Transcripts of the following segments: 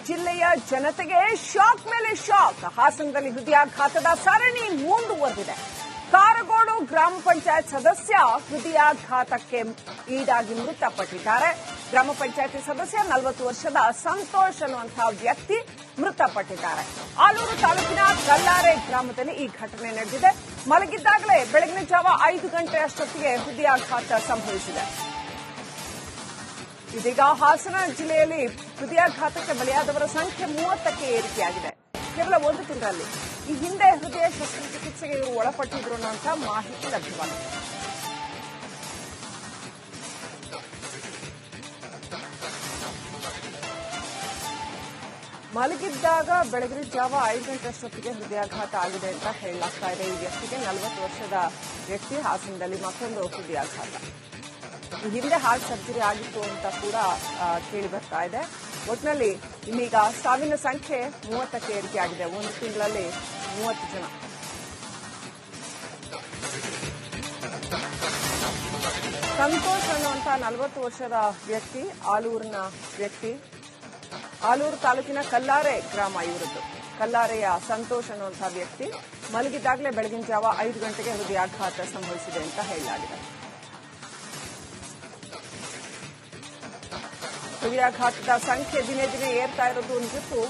ಜಿಲ್ಲೆಯ ಜನತೆಗೆ ಶಾಕ್ ಮೇಲೆ ಶಾಕ್. ಹಾಸನದಲ್ಲಿ ಹೃದಯಾಘಾತದ ಸರಣಿ ಮುಂದುವರೆದಿದೆ. ಕಾರಗೋಡು ಗ್ರಾಮ ಪಂಚಾಯತ್ ಸದಸ್ಯ ಹೃದಯಾಘಾತಕ್ಕೆ ಈಡಾಗಿ ಮೃತಪಟ್ಟಿದ್ದಾರೆ. ಗ್ರಾಮ ಪಂಚಾಯತಿ ಸದಸ್ಯ 40 ವರ್ಷದ ಸಂತೋಷ್ ಅನ್ನುವಂತಹ ವ್ಯಕ್ತಿ ಮೃತಪಟ್ಟಿದ್ದಾರೆ. ಆಲೂರು ತಾಲೂಕಿನ ಕಲ್ಲಾರೆ ಗ್ರಾಮದಲ್ಲಿ ಈ ಘಟನೆ ನಡೆದಿದೆ. ಮಲಗಿದ್ದಾಗಲೇ ಬೆಳಗಿನ ಜಾವ 5 ಗಂಟೆ ಅಷ್ಟೊತ್ತಿಗೆ ಹೃದಯಾಘಾತ ಸಂಭವಿಸಿದೆ. ಇದೀಗ ಹಾಸನ ಜಿಲ್ಲೆಯಲ್ಲಿ ಹೃದಯಾಘಾತಕ್ಕೆ ಬಲಿಯಾದವರ ಸಂಖ್ಯೆ 30ಕ್ಕೆ ಏರಿಕೆಯಾಗಿದೆ. ಕೇವಲ 1 ತಿಂಗಳಲ್ಲಿ. ಈ ಹಿಂದೆ ಹೃದಯ ಶಸ್ತ್ರಚಿಕಿತ್ಸೆಗೆ ಇವರು ಒಳಪಟ್ಟಿದ್ರು ಅನ್ನುವಂಥ ಮಾಹಿತಿ ಲಭ್ಯವಾಗಿದೆ. ಮಲಗಿದ್ದಾಗ ಬೆಳಗಿನ ಜಾವ 5 ಗಂಟೆ ಅಷ್ಟೊತ್ತಿಗೆ ಹೃದಯಾಘಾತ ಆಗಿದೆ ಅಂತ ಹೇಳಲಾಗ್ತಾ ಇದೆ. ಈ ವ್ಯಕ್ತಿಗೆ 40 ವರ್ಷದ ವ್ಯಕ್ತಿ ಹಾಸನದಲ್ಲಿ ಮತ್ತೊಂದು ಹೃದಯಾಘಾತ. ಈ ಹಿಂದೆ ಹಾರ್ಟ್ ಸರ್ಜರಿ ಆಗಿತ್ತು ಅಂತ ಕೂಡ ಕೇಳಿ ಬರ್ತಾ ಇದೆ. ಒಟ್ಟಿನಲ್ಲಿ ಇನ್ನೀಗ ಸಾವಿನ ಸಂಖ್ಯೆ 30ಕ್ಕೆ ಏರಿಕೆಯಾಗಿದೆ. 1 ತಿಂಗಳಲ್ಲಿ 30 ಜನ. ಸಂತೋಷ್ ಅನ್ನುವಂಥ 40 ವರ್ಷದ ವ್ಯಕ್ತಿ ಆಲೂರು ತಾಲೂಕಿನ ಕಲ್ಲಾರೆ ಗ್ರಾಮ ಇವರದ್ದು. ಕಲ್ಲಾರೆಯ ಸಂತೋಷ್ ಅನ್ನುವಂಥ ವ್ಯಕ್ತಿ ಮಲಗಿದ್ದಾಗಲೇ ಬೆಳಗಿನ ಜಾವ 5 ಗಂಟೆಗೆ ಹೃದಯಾಘಾತ ಸಂಭವಿಸಿದೆ ಅಂತ ಹೇಳಲಾಗಿದೆ. ಹೃದಯಾಘಾತದ ಸಂಖ್ಯೆ ದಿನೇ ದಿನೇ ಏರ್ತಾ ಇರೋದು ನಿಜಕ್ಕೂ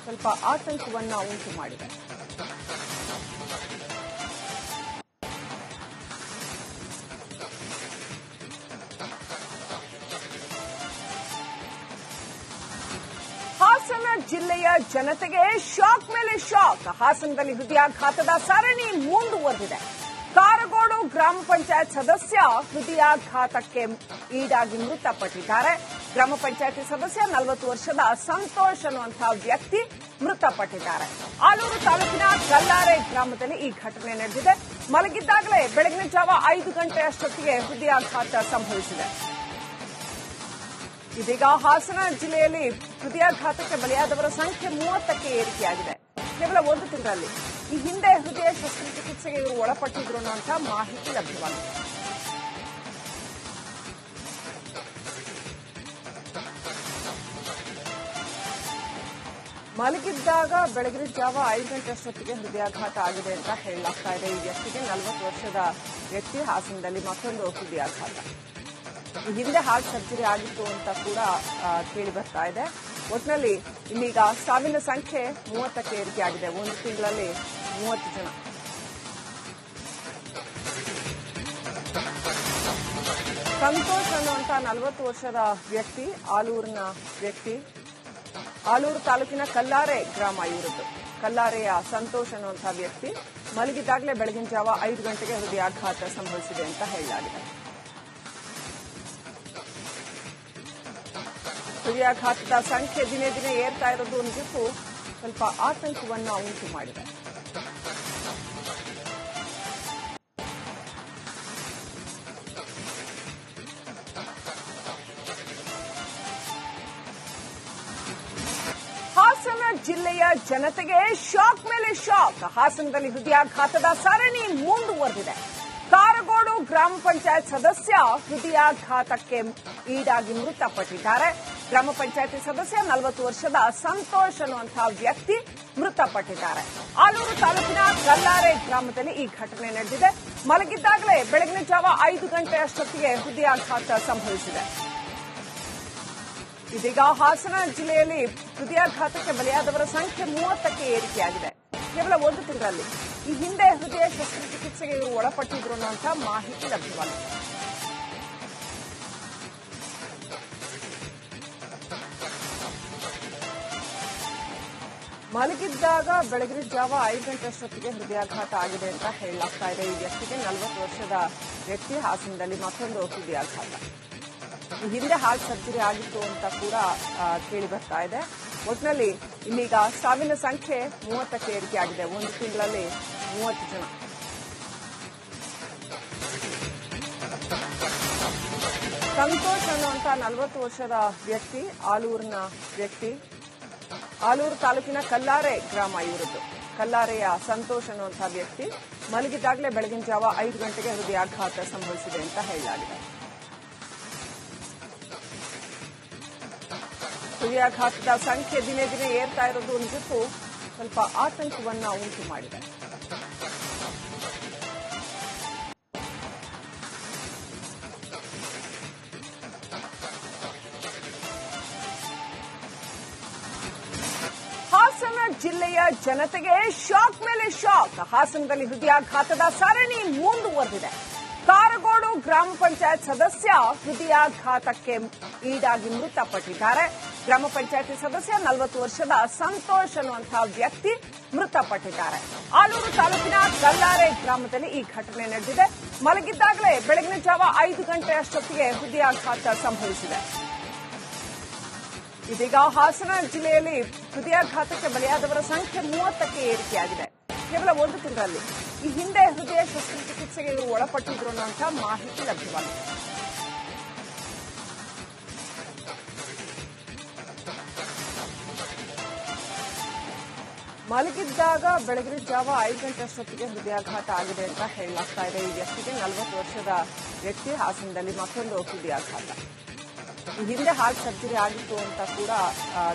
ಸ್ವಲ್ಪ ಆತಂಕವನ್ನ ಉಂಟು ಮಾಡಿದೆ. ಹಾಸನ ಜಿಲ್ಲೆಯ ಜನತೆಗೆ ಶಾಕ್ ಮೇಲೆ ಶಾಕ್. ಹಾಸನದಲ್ಲಿ ಹೃದಯಾಘಾತದ ಸರಣಿ ಮುಂದುವರೆದಿದೆ. ಕಾರಗೋಡು ಗ್ರಾಮ ಪಂಚಾಯತ್ ಸದಸ್ಯ ಹೃದಯಾಘಾತಕ್ಕೆ ಈಡಾಗಿ ಮೃತಪಟ್ಟಿದ್ದಾರೆ. ಗ್ರಾಮ ಪಂಚಾಯತಿ ಸದಸ್ಯ 40 ವರ್ಷದ ಸಂತೋಷ್ ಅನ್ನುವಂತಹ ವ್ಯಕ್ತಿ ಮೃತಪಟ್ಟಿದ್ದಾರೆ. ಆಲೂರು ತಾಲೂಕಿನ ಕಲ್ಲಾರೆ ಗ್ರಾಮದಲ್ಲಿ ಈ ಘಟನೆ ನಡೆದಿದೆ. ಮಲಗಿದ್ದಾಗಲೇ ಬೆಳಗಿನ ಜಾವ 5 ಗಂಟೆ ಅಷ್ಟೊತ್ತಿಗೆ ಹೃದಯಾಘಾತ ಸಂಭವಿಸಿದೆ. ಇದೀಗ ಹಾಸನ ಜಿಲ್ಲೆಯಲ್ಲಿ ಹೃದಯಾಘಾತಕ್ಕೆ ಬಲಿಯಾದವರ ಸಂಖ್ಯೆ 30ಕ್ಕೆ ಏರಿಕೆಯಾಗಿದೆ. ಕೇವಲ 1 ತಿಂಗಳಲ್ಲಿ. ಈ ಹಿಂದೆ ಹೃದಯ ಶಸ್ತ್ರಚಿಕಿತ್ಸೆಗೆ ಇವರು ಒಳಪಟ್ಟಿದ್ರು ಅನ್ನುವಂಥ ಮಾಹಿತಿ ಲಭ್ಯವಾಗಿದೆ. ಮಲಗಿದ್ದಾಗ ಬೆಳಗಿನ ಜಾವ 5 ಗಂಟೆ ಅಷ್ಟೊತ್ತಿಗೆ ಹೃದಯಾಘಾತ ಆಗಿದೆ ಅಂತ ಹೇಳಲಾಗ್ತಾ ಇದೆ. ಈ ವ್ಯಕ್ತಿಗೆ 40 ವರ್ಷದ ವ್ಯಕ್ತಿ ಹಾಸನದಲ್ಲಿ ಮತ್ತೊಂದು ಹೃದಯಾಘಾತ. ಈ ಹಿಂದೆ ಹಾರ್ಟ್ ಸರ್ಜರಿ ಆಗಿತ್ತು ಅಂತ ಕೂಡ ಕೇಳಿ ಬರ್ತಾ ಇದೆ. ಒಟ್ಟಿನಲ್ಲಿ ಇನ್ನೀಗ ಸಾವಿನ ಸಂಖ್ಯೆ 30ಕ್ಕೆ ಏರಿಕೆಯಾಗಿದೆ. 1 ತಿಂಗಳಲ್ಲಿ 30 ಜನ. ಸಂತೋಷ್ ಅನ್ನುವಂಥ 40 ವರ್ಷದ ವ್ಯಕ್ತಿ ಆಲೂರು ತಾಲೂಕಿನ ಕಲ್ಲಾರೆ ಗ್ರಾಮ ಇವರದ್ದು. ಕಲ್ಲಾರೆಯ ಸಂತೋಷ್ ಅನ್ನುವಂಥ ವ್ಯಕ್ತಿ ಮಲಗಿದ್ದಾಗಲೇ ಬೆಳಗಿನ ಜಾವ 5 ಗಂಟೆಗೆ ಹೃದಯಾಘಾತ ಸಂಭವಿಸಿದೆ ಅಂತ ಹೇಳಲಾಗಿದೆ. ಹೃದಯಾಘಾತದ ಸಂಖ್ಯೆ ದಿನೇ ದಿನೇ ಏರ್ತಾ ಇರೋದು ನಿಜಕ್ಕೂ ಸ್ವಲ್ಪ ಆತಂಕವನ್ನ ಉಂಟು ಮಾಡಿದೆ. ಹಾಸನ ಜಿಲ್ಲೆಯ ಜನತೆಗೆ ಶಾಕ್ ಮೇಲೆ ಶಾಕ್. ಹಾಸನದಲ್ಲಿ ಹೃದಯಾಘಾತದ ಸರಣಿ ಮುಂದುವರೆದಿದೆ. ಕಾರಗೋಡು ಗ್ರಾಮ ಪಂಚಾಯತ್ ಸದಸ್ಯ ಹೃದಯಾಘಾತಕ್ಕೆ ಈಡಾಗಿ ಮೃತಪಟ್ಟಿದ್ದಾರೆ. ಗ್ರಾಮ ಪಂಚಾಯತಿ ಸದಸ್ಯ 40 ವರ್ಷದ ಸಂತೋಷ್ ಅನ್ನುವಂತಹ ವ್ಯಕ್ತಿ ಮೃತಪಟ್ಟಿದ್ದಾರೆ. ಆಲೂರು ತಾಲೂಕಿನ ಕಲ್ಲಾರೆ ಗ್ರಾಮದಲ್ಲಿ ಈ ಘಟನೆ ನಡೆದಿದೆ. ಮಲಗಿದ್ದಾಗಲೇ ಬೆಳಗಿನ ಜಾವ 5 ಗಂಟೆ ಅಷ್ಟೊತ್ತಿಗೆ ಹೃದಯಾಘಾತ ಸಂಭವಿಸಿದೆ. ಇದೀಗ ಹಾಸನ ಜಿಲ್ಲೆಯಲ್ಲಿ ಹೃದಯಾಘಾತಕ್ಕೆ ಬಲಿಯಾದವರ ಸಂಖ್ಯೆ 30ಕ್ಕೆ ಏರಿಕೆಯಾಗಿದೆ. ಕೇವಲ 1 ತಿಂಗಳಲ್ಲಿ. ಈ ಹಿಂದೆ ಹೃದಯ ಶಸ್ತ್ರಚಿಕಿತ್ಸೆಗೆ ಇವರು ಒಳಪಟ್ಟಿದ್ರು ಅನ್ನುವಂಥ ಮಾಹಿತಿ ಲಭ್ಯವಾಗಿದೆ. ಮಲಗಿದ್ದಾಗ ಬೆಳಗಿನ ಜಾವ 5 ಗಂಟೆ ಅಷ್ಟೊತ್ತಿಗೆ ಹೃದಯಾಘಾತ ಆಗಿದೆ ಅಂತ ಹೇಳಲಾಗ್ತಾ ಇದೆ. ಈ ವ್ಯಕ್ತಿಗೆ 40 ವರ್ಷದ ವ್ಯಕ್ತಿ ಹಾಸನದಲ್ಲಿ ಮತ್ತೊಂದು ಹೃದಯಾಘಾತ. ಈ ಹಿಂದೆ ಹಾರ್ಟ್ ಸರ್ಜರಿ ಆಗಿತ್ತು ಅಂತ ಕೂಡ ಕೇಳಿ ಬರ್ತಾ ಇದೆ. ಒಟ್ಟಿನಲ್ಲಿ ಇನ್ನೀಗ ಸಾವಿನ ಸಂಖ್ಯೆ 30ಕ್ಕೆ ಏರಿಕೆಯಾಗಿದೆ. 1 ತಿಂಗಳಲ್ಲಿ 30 ಜನ. ಸಂತೋಷ್ ಅನ್ನುವಂಥ 40 ವರ್ಷದ ವ್ಯಕ್ತಿ ಆಲೂರು ತಾಲೂಕಿನ ಕಲ್ಲಾರೆ ಗ್ರಾಮ ಇವರದ್ದು. ಕಲ್ಲಾರೆಯ ಸಂತೋಷ್ ಅನ್ನುವಂಥ ವ್ಯಕ್ತಿ ಮಲಗಿದ್ದಾಗಲೇ ಬೆಳಗಿನ ಜಾವ 5 ಗಂಟೆಗೆ ಹೃದಯಾಘಾತ ಸಂಭವಿಸಿದೆ ಅಂತ ಹೇಳಲಾಗಿದೆ. ಹೃದಯಾಘಾತದ ಸಂಖ್ಯೆ ದಿನೇ ದಿನೇ ಏರ್ತಾ ಇರೋದು ನಿಜಕ್ಕೂ ಸ್ವಲ್ಪ ಆತಂಕವನ್ನ ಉಂಟು ಮಾಡಿದೆ. ಹಾಸನ ಜಿಲ್ಲೆಯ ಜನತೆಗೆ ಶಾಕ್ ಮೇಲೆ ಶಾಕ್. ಹಾಸನದಲ್ಲಿ ಹೃದಯಾಘಾತದ ಸರಣಿ ಮುಂದುವರೆದಿದೆ. ಕಾರಗೋಡು ಗ್ರಾಮ ಪಂಚಾಯತ್ ಸದಸ್ಯ ಹೃದಯಾಘಾತಕ್ಕೆ ಈಡಾಗಿ ಮೃತಪಟ್ಟಿದ್ದಾರೆ. ಗ್ರಾಮ ಪಂಚಾಯತಿ ಸದಸ್ಯ 40 ವರ್ಷದ ಸಂತೋಷ್ ಅನ್ನುವಂತಹ ವ್ಯಕ್ತಿ ಮೃತಪಟ್ಟಿದ್ದಾರೆ. ಆಲೂರು ತಾಲೂಕಿನ ಕಲ್ಲಾರೆ ಗ್ರಾಮದಲ್ಲಿ ಈ ಘಟನೆ ನಡೆದಿದೆ. ಮಲಗಿದ್ದಾಗಲೇ ಬೆಳಗಿನ ಜಾವ 5 ಗಂಟೆ ಅಷ್ಟೊತ್ತಿಗೆ ಹೃದಯಾಘಾತ ಸಂಭವಿಸಿದೆ. ಇದೀಗ ಹಾಸನ ಜಿಲ್ಲೆಯಲ್ಲಿ ಹೃದಯಾಘಾತಕ್ಕೆ ಬಲಿಯಾದವರ ಸಂಖ್ಯೆ 30ಕ್ಕೆ ಏರಿಕೆಯಾಗಿದೆ. ಕೇವಲ 1 ತಿಂಗಳಲ್ಲಿ. ಈ ಹಿಂದೆ ಹೃದಯ ಶಸ್ತ್ರಚಿಕಿತ್ಸೆಗೆ ಇವರು ಒಳಪಟ್ಟಿದ್ರು ಅನ್ನುವಂತಹ ಮಾಹಿತಿ ಲಭ್ಯವಾಗಿದೆ. ಮಲಗಿದ್ದಾಗ ಬೆಳಗಿನ ಜಾವ 5 ಗಂಟೆ ಅಷ್ಟೊತ್ತಿಗೆ ಹೃದಯಾಘಾತ ಆಗಿದೆ ಅಂತ ಹೇಳಲಾಗ್ತಾ ಇದೆ. ಈ ವ್ಯಕ್ತಿಗೆ 40 ವರ್ಷದ ವ್ಯಕ್ತಿ ಹಾಸನದಲ್ಲಿ ಮತ್ತೊಂದು ಹೃದಯಾಘಾತ. ಈ ಹಿಂದೆ ಹಾರ್ಟ್ ಸರ್ಜರಿ ಆಗಿತ್ತು ಅಂತ ಕೂಡ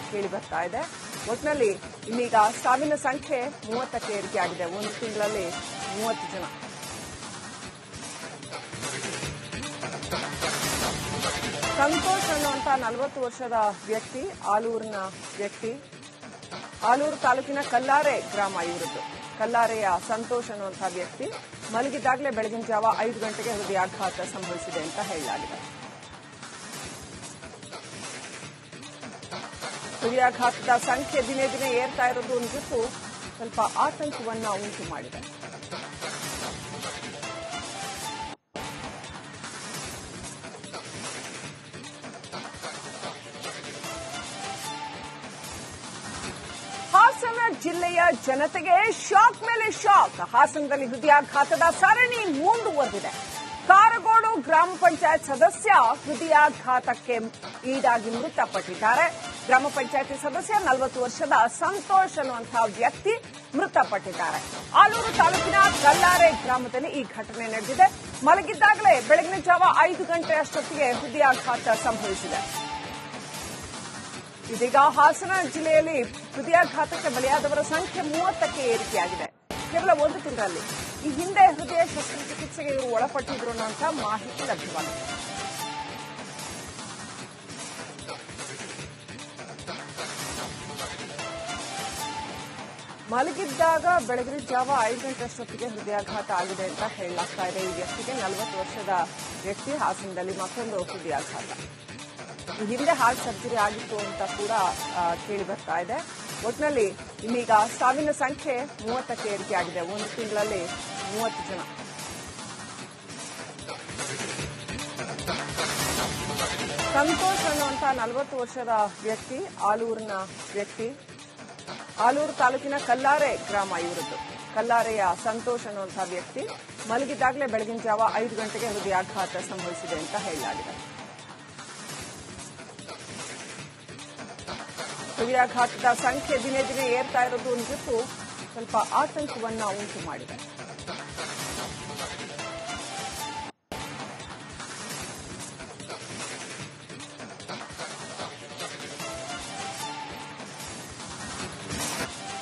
ಕೇಳಿ ಬರ್ತಾ ಇದೆ. ಒಟ್ಟಿನಲ್ಲಿ ಇನ್ನೀಗ ಸಾವಿನ ಸಂಖ್ಯೆ 30ಕ್ಕೆ ಏರಿಕೆಯಾಗಿದೆ. 1 ತಿಂಗಳಲ್ಲಿ 30 ಜನ. ಸಂತೋಷ್ ಅನ್ನುವಂತ 40 ವರ್ಷದ ವ್ಯಕ್ತಿ ಆಲೂರಿನ ವ್ಯಕ್ತಿ. ಆಲೂರು ತಾಲೂಕಿನ ಕಲ್ಲಾರೆ ಗ್ರಾಮ ಇವರದ್ದು. ಕಲ್ಲಾರೆಯ ಸಂತೋಷ್ ಅನ್ನುವಂತಹ ವ್ಯಕ್ತಿ ಮಲಗಿದ್ದಾಗಲೇ ಬೆಳಗಿನ ಜಾವ 5 ಗಂಟೆಗೆ ಹೃದಯಾಘಾತ ಸಂಭವಿಸಿದೆ ಅಂತ ಹೇಳಲಾಗಿದೆ. ಹೃದಯಾಘಾತದ ಸಂಖ್ಯೆ ದಿನೇ ದಿನೇ ಏರ್ತಾ ಇರೋದು ನಿಜಕ್ಕೂ ಸ್ವಲ್ಪ ಆತಂಕವನ್ನ ಉಂಟು ಮಾಡಿದೆ. ಹಾಸನ ಜಿಲ್ಲೆಯ ಜನತೆಗೆ ಶಾಕ್ ಮೇಲೆ ಶಾಕ್. ಹಾಸನದಲ್ಲಿ ಹೃದಯಾಘಾತದ ಸರಣಿ ಮುಂದುವರೆದಿದೆ. ಕಾರಗೋಡು ಗ್ರಾಮ ಪಂಚಾಯತ್ ಸದಸ್ಯ ಹೃದಯಾಘಾತಕ್ಕೆ ಈಡಾಗಿ ಮೃತಪಟ್ಟಿದ್ದಾರೆ. ಗ್ರಾಮ ಪಂಚಾಯತಿ ಸದಸ್ಯ 40 ವರ್ಷದ ಸಂತೋಷ್ ಅನ್ನುವಂತಹ ವ್ಯಕ್ತಿ ಮೃತಪಟ್ಟಿದ್ದಾರೆ. ಆಲೂರು ತಾಲೂಕಿನ ಕಲ್ಲಾರೆ ಗ್ರಾಮದಲ್ಲಿ ಈ ಘಟನೆ ನಡೆದಿದೆ. ಮಲಗಿದ್ದಾಗಲೇ ಬೆಳಗಿನ ಜಾವ 5 ಗಂಟೆ ಅಷ್ಟೊತ್ತಿಗೆ ಹೃದಯಾಘಾತ ಸಂಭವಿಸಿದೆ. ಇದೀಗ ಹಾಸನ ಜಿಲ್ಲೆಯಲ್ಲಿ ಹೃದಯಾಘಾತಕ್ಕೆ ಬಲಿಯಾದವರ ಸಂಖ್ಯೆ 30ಕ್ಕೆ ಏರಿಕೆಯಾಗಿದೆ. ಕೇವಲ 1 ತಿಂಗಳಲ್ಲಿ. ಈ ಹಿಂದೆ ಹೃದಯ ಶಸ್ತ್ರಚಿಕಿತ್ಸೆಗೆ ಇವರು ಒಳಪಟ್ಟಿದ್ರು ಅನ್ನುವಂತಹ ಮಾಹಿತಿ ಲಭ್ಯವಾಗಿದೆ. ಮಲಗಿದ್ದಾಗ ಬೆಳಗಿನ ಜಾವ 5 ಗಂಟೆ ಅಷ್ಟೊತ್ತಿಗೆ ಹೃದಯಾಘಾತ ಆಗಿದೆ ಅಂತ ಹೇಳಲಾಗ್ತಾ ಇದೆ. ಈ ವ್ಯಕ್ತಿಗೆ 40 ವರ್ಷದ ವ್ಯಕ್ತಿ ಹಾಸನದಲ್ಲಿ ಮತ್ತೊಂದು ಹೃದಯಾಘಾತ. ಈ ಹಿಂದೆ ಹಾರ್ಟ್ ಸರ್ಜರಿ ಆಗಿತ್ತು ಅಂತ ಕೂಡ ಕೇಳಿ ಬರ್ತಾ ಇದೆ. ಒಟ್ಟಿನಲ್ಲಿ ಇನ್ನೀಗ ಸಾವಿನ ಸಂಖ್ಯೆ 30ಕ್ಕೆ ಏರಿಕೆಯಾಗಿದೆ. 1 ತಿಂಗಳಲ್ಲಿ 30 ಜನ. ಸಂತೋಷ್ ಅನ್ನುವಂತ 40 ವರ್ಷದ ವ್ಯಕ್ತಿ ಆಲೂರಿನ ವ್ಯಕ್ತಿ. ಆಲೂರು ತಾಲೂಕಿನ ಕಲ್ಲಾರೆ ಗ್ರಾಮ ಇವರದ್ದು. ಕಲ್ಲಾರೆಯ ಸಂತೋಷ್ ಅನ್ನುವಂತಹ ವ್ಯಕ್ತಿ ಮಲಗಿದ್ದಾಗಲೇ ಬೆಳಗಿನ ಜಾವ 5 ಗಂಟೆಗೆ ಹೃದಯಾಘಾತ ಸಂಭವಿಸಿದೆ ಅಂತ ಹೇಳಲಾಗಿದೆ. ಹೃದಯಾಘಾತದ ಸಂಖ್ಯೆ ದಿನೇ ದಿನೇ ಏರ್ತಾ ಇರೋದು ನಿಜಕ್ಕೂ ಸ್ವಲ್ಪ ಆತಂಕವನ್ನ ಉಂಟು ಮಾಡಿದೆ.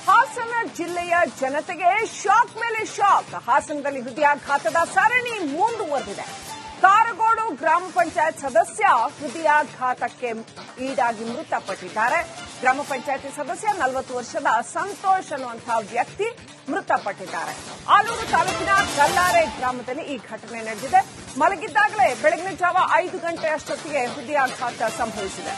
ಹಾಸನ ಜಿಲ್ಲೆಯ ಜನತೆಗೆ ಶಾಕ್ ಮೇಲೆ ಶಾಕ್. ಹಾಸನದಲ್ಲಿ ಹೃದಯಾಘಾತದ ಸರಣಿ ಮುಂದುವರೆದಿದೆ. ಕಾರಗೋಡು ಗ್ರಾಮ ಪಂಚಾಯತ್ ಸದಸ್ಯ ಹೃದಯಾಘಾತಕ್ಕೆ ಈಡಾಗಿ ಮೃತಪಟ್ಟಿದ್ದಾರೆ. ಗ್ರಾಮ ಪಂಚಾಯತಿ ಸದಸ್ಯ 40 ವರ್ಷದ ಸಂತೋಷ್ ಅನ್ನುವಂತಹ ವ್ಯಕ್ತಿ ಮೃತಪಟ್ಟಿದ್ದಾರೆ. ಆಲೂರು ತಾಲೂಕಿನ ಕಲ್ಲಾರೆ ಗ್ರಾಮದಲ್ಲಿ ಈ ಘಟನೆ ನಡೆದಿದೆ. ಮಲಗಿದ್ದಾಗಲೇ ಬೆಳಗಿನ ಜಾವ 5 ಗಂಟೆ ಅಷ್ಟೊತ್ತಿಗೆ ಹೃದಯಾಘಾತ ಸಂಭವಿಸಿದೆ.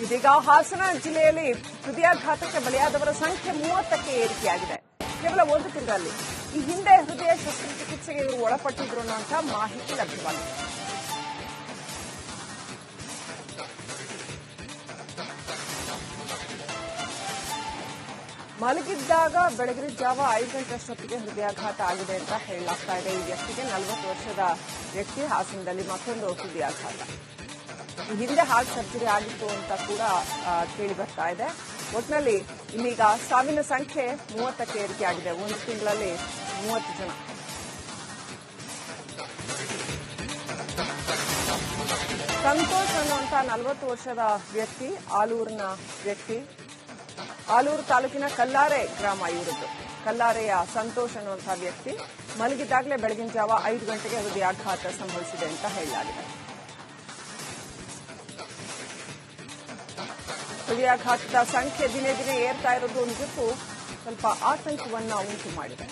ಇದೀಗ ಹಾಸನ ಜಿಲ್ಲೆಯಲ್ಲಿ ಹೃದಯಾಘಾತಕ್ಕೆ ಬಲಿಯಾದವರ ಸಂಖ್ಯೆ 30ಕ್ಕೆ ಏರಿಕೆಯಾಗಿದೆ. ಕೇವಲ 1 ತಿಂಗಳಲ್ಲಿ. ಈ ಹಿಂದೆ ಹೃದಯ ಶಸ್ತ್ರಚಿಕಿತ್ಸೆಗೆ ಇವರು ಒಳಪಟ್ಟಿದ್ರು ಅನ್ನುವಂತಹ ಮಾಹಿತಿ ಲಭ್ಯವಾಗಿದೆ. ಮಲಗಿದ್ದಾಗ ಬೆಳಗಿನ ಜಾವ 5 ಗಂಟೆ ಅಷ್ಟೊತ್ತಿಗೆ ಹೃದಯಾಘಾತ ಆಗಿದೆ ಅಂತ ಹೇಳಲಾಗ್ತಾ ಇದೆ. ಈ ವ್ಯಕ್ತಿಗೆ 40 ವರ್ಷದ ವ್ಯಕ್ತಿ ಹಾಸನದಲ್ಲಿ ಮತ್ತೊಂದು ಹೃದಯಾಘಾತ. ಈ ಹಿಂದೆ ಹಾರ್ಟ್ ಸರ್ಜರಿ ಆಗಿತ್ತು ಅಂತ ಕೂಡ ಕೇಳಿ ಬರ್ತಾ ಇದೆ. ಒಟ್ಟಿನಲ್ಲಿ ಇನ್ನೀಗ ಸಾವಿನ ಸಂಖ್ಯೆ 30ಕ್ಕೆ ಏರಿಕೆಯಾಗಿದೆ. 1 ತಿಂಗಳಲ್ಲಿ 30 ಜನ. ಸಂತೋಷ್ ಅನ್ನುವಂಥ 40 ವರ್ಷದ ವ್ಯಕ್ತಿ, ಆಲೂರಿನ ವ್ಯಕ್ತಿ. ಆಲೂರು ತಾಲೂಕಿನ ಕಲ್ಲಾರೆ ಗ್ರಾಮ ಇವರದ್ದು. ಕಲ್ಲಾರೆಯ ಸಂತೋಷ್ ಅನ್ನುವಂಥ ವ್ಯಕ್ತಿ ಮಲಗಿದ್ದಾಗಲೇ ಬೆಳಗಿನ ಜಾವ 5 ಗಂಟೆಗೆ ಹೃದಯಾಘಾತ ಸಂಭವಿಸಿದೆ ಅಂತ ಹೇಳಲಾಗಿದೆ. ಹೃದಯಾಘಾತದ ಸಂಖ್ಯೆ ದಿನೇ ದಿನೇ ಏರ್ತಾ ಇರೋದು ನಿಜಕ್ಕೂ ಸ್ವಲ್ಪ ಆತಂಕವನ್ನ ಉಂಟು ಮಾಡಿದೆ.